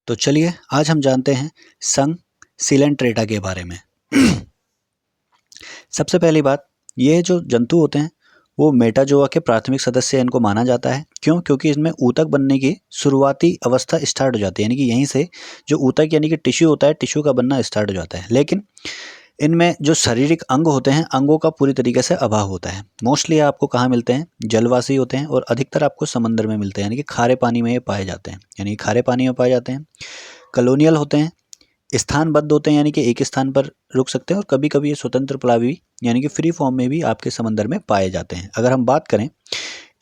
तो चलिए आज हम जानते हैं संघ सिलेंट्रेटा के बारे में। सबसे पहली बात, ये जो जंतु होते हैं वो मेटाजोआ के प्राथमिक सदस्य इनको माना जाता है। क्यों? क्योंकि इसमें ऊतक बनने की शुरुआती अवस्था स्टार्ट हो जाती है, यानी कि यहीं से जो ऊतक यानी कि टिश्यू होता है, टिश्यू का बनना स्टार्ट हो जाता है। लेकिन इनमें जो शारीरिक अंग होते हैं, अंगों का पूरी तरीके से अभाव होता है। मोस्टली आपको कहाँ मिलते हैं? जलवासी होते हैं और अधिकतर आपको समंदर में मिलते हैं, यानी कि खारे पानी में ये पाए जाते हैं, यानी कि खारे पानी में पाए जाते हैं। कॉलोनियल होते हैं, स्थानबद्ध होते हैं, यानी कि एक स्थान पर रुक सकते हैं, और कभी कभी ये स्वतंत्र प्लावी यानी कि फ्री फॉर्म में भी आपके समंदर में पाए जाते हैं। अगर हम बात करें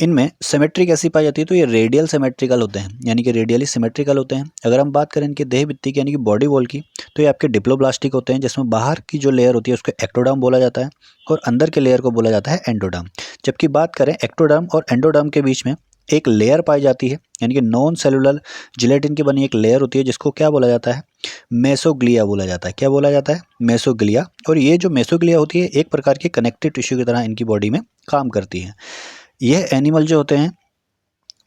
इनमें सिमेट्री कैसी पाई जाती है, तो ये रेडियल सिमेट्रिकल होते हैं, यानी कि रेडियली सिमेट्रिकल होते हैं। अगर हम बात करें इनके देह भित्ति की यानी कि बॉडी वॉल की, तो ये आपके डिप्लोब्लास्टिक होते हैं, जिसमें बाहर की जो लेयर होती है उसको एक्टोडर्म बोला जाता है और अंदर के लेयर को बोला जाता है एंडोडर्म। जबकि बात करें एक्टोडर्म और एंडोडर्म के बीच में एक लेयर पाई जाती है, यानी कि नॉन सेलुलर जिलेटिन की बनी एक लेयर होती है, जिसको क्या बोला जाता है? मेसोग्लिया बोला जाता है। क्या बोला जाता है? मेसोग्लिया। और ये जो मेसोग्लिया होती है एक प्रकार की कनेक्टिव टिश्यू की तरह इनकी बॉडी में काम करती है। यह एनिमल जो होते हैं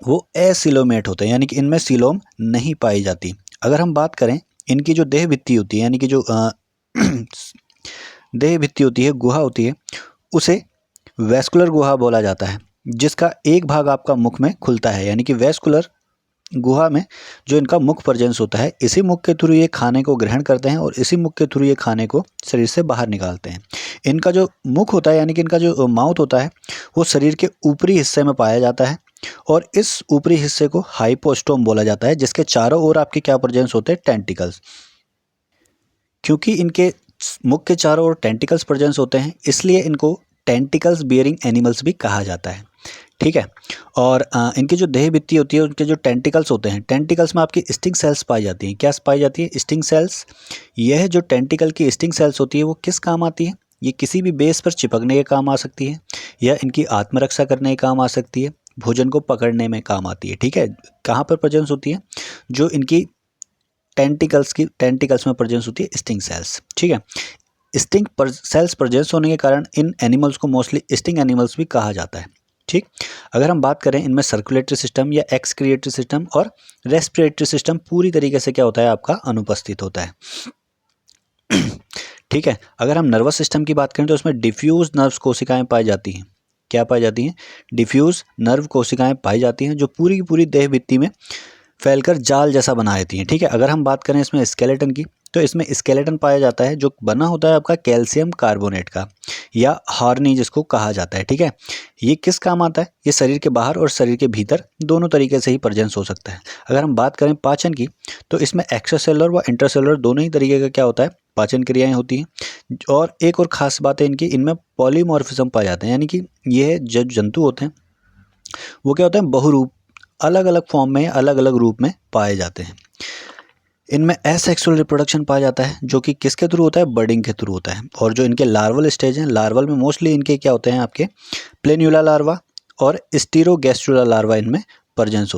वो एसिलोमेट होते हैं, यानी कि इनमें सीलोम नहीं पाई जाती। अगर हम बात करें इनकी जो देह भित्ति होती है, यानी कि जो देह भित्ति होती है, गुहा होती है, उसे वैस्कुलर गुहा बोला जाता है, जिसका एक भाग आपका मुख में खुलता है। यानी कि वैस्कुलर गुहा में जो इनका मुख पर्जेंस होता है, इसी मुख के थ्रू ये खाने को ग्रहण करते हैं और इसी मुख के थ्रू ये खाने को शरीर से बाहर निकालते हैं। इनका जो मुख होता है, यानी कि इनका जो माउथ होता है, वो शरीर के ऊपरी हिस्से में पाया जाता है और इस ऊपरी हिस्से को हाइपोस्टोम बोला जाता है, जिसके चारों ओर आपके क्या प्रेजेंस होते हैं? टेंटिकल्स। क्योंकि इनके मुख के चारों ओर टेंटिकल्स प्रेजेंस होते हैं, इसलिए इनको टेंटिकल्स बियरिंग एनिमल्स भी कहा जाता है। ठीक है। और इनकी जो देह भित्ति होती है, उनके जो टेंटिकल्स होते हैं, टेंटिकल्स में आपकी स्टिंग सेल्स पाई जाती हैं। क्या पाई जाती है? Sting cells. यह जो टेंटिकल की स्टिंग सेल्स होती है वो किस काम आती है? ये किसी भी बेस पर चिपकने के काम आ सकती है, या इनकी आत्मरक्षा करने के काम आ सकती है, भोजन को पकड़ने में काम आती है। ठीक है। कहाँ पर प्रेजेंस होती है? जो इनकी टेंटिकल्स में प्रेजेंस होती है स्टिंग सेल्स। ठीक है। स्टिंग सेल्स प्रेजेंस होने के कारण इन एनिमल्स को मोस्टली स्टिंग एनिमल्स भी कहा जाता है। ठीक। अगर हम बात करें इनमें सर्कुलेटरी सिस्टम या एक्सक्रिएटरी सिस्टम और रेस्पिरेटरी सिस्टम पूरी तरीके से क्या होता है? आपका अनुपस्थित होता है। ठीक है। अगर हम नर्वस सिस्टम की बात करें तो उसमें डिफ्यूज नर्व कोशिकाएं पाई जाती हैं। क्या पाई जाती हैं? डिफ्यूज नर्व कोशिकाएं पाई जाती हैं, जो पूरी की पूरी देह भित्ति में फैलकर जाल जैसा बना देती हैं। ठीक है। अगर हम बात करें इसमें स्केलेटन की, तो इसमें स्केलेटन पाया जाता है जो बना होता है आपका कैल्शियम कार्बोनेट का, या हार्नी जिसको कहा जाता है। ठीक है। ये किस काम आता है? ये शरीर के बाहर और शरीर के भीतर दोनों तरीके से ही प्रेजेंस हो सकता है। अगर हम बात करें पाचन की, तो इसमें एक्स्ट्रासेलुलर व इंट्रासेलुलर दोनों ही तरीके का क्या होता है? पाचन क्रियाएं होती हैं। और एक और खास बात है इनकी, इनमें पॉलीमॉर्फिज्म पाए जाते हैं, यानी कि ये जो जंतु होते हैं वो क्या होते हैं? बहुरूप, अलग अलग फॉर्म में, अलग अलग रूप में पाए जाते हैं। इनमें एसेक्सुअल रिप्रोडक्शन पाया जाता है, जो कि किसके थ्रू होता है? बर्डिंग के थ्रू होता है। और जो इनके लार्वल स्टेज हैं, लार्वल में मोस्टली इनके क्या होते हैं? आपके प्लेन्यूला लार्वा और स्टीरोगैस्ट्रुला लार्वा इनमें प्रेजेंस होते हैं।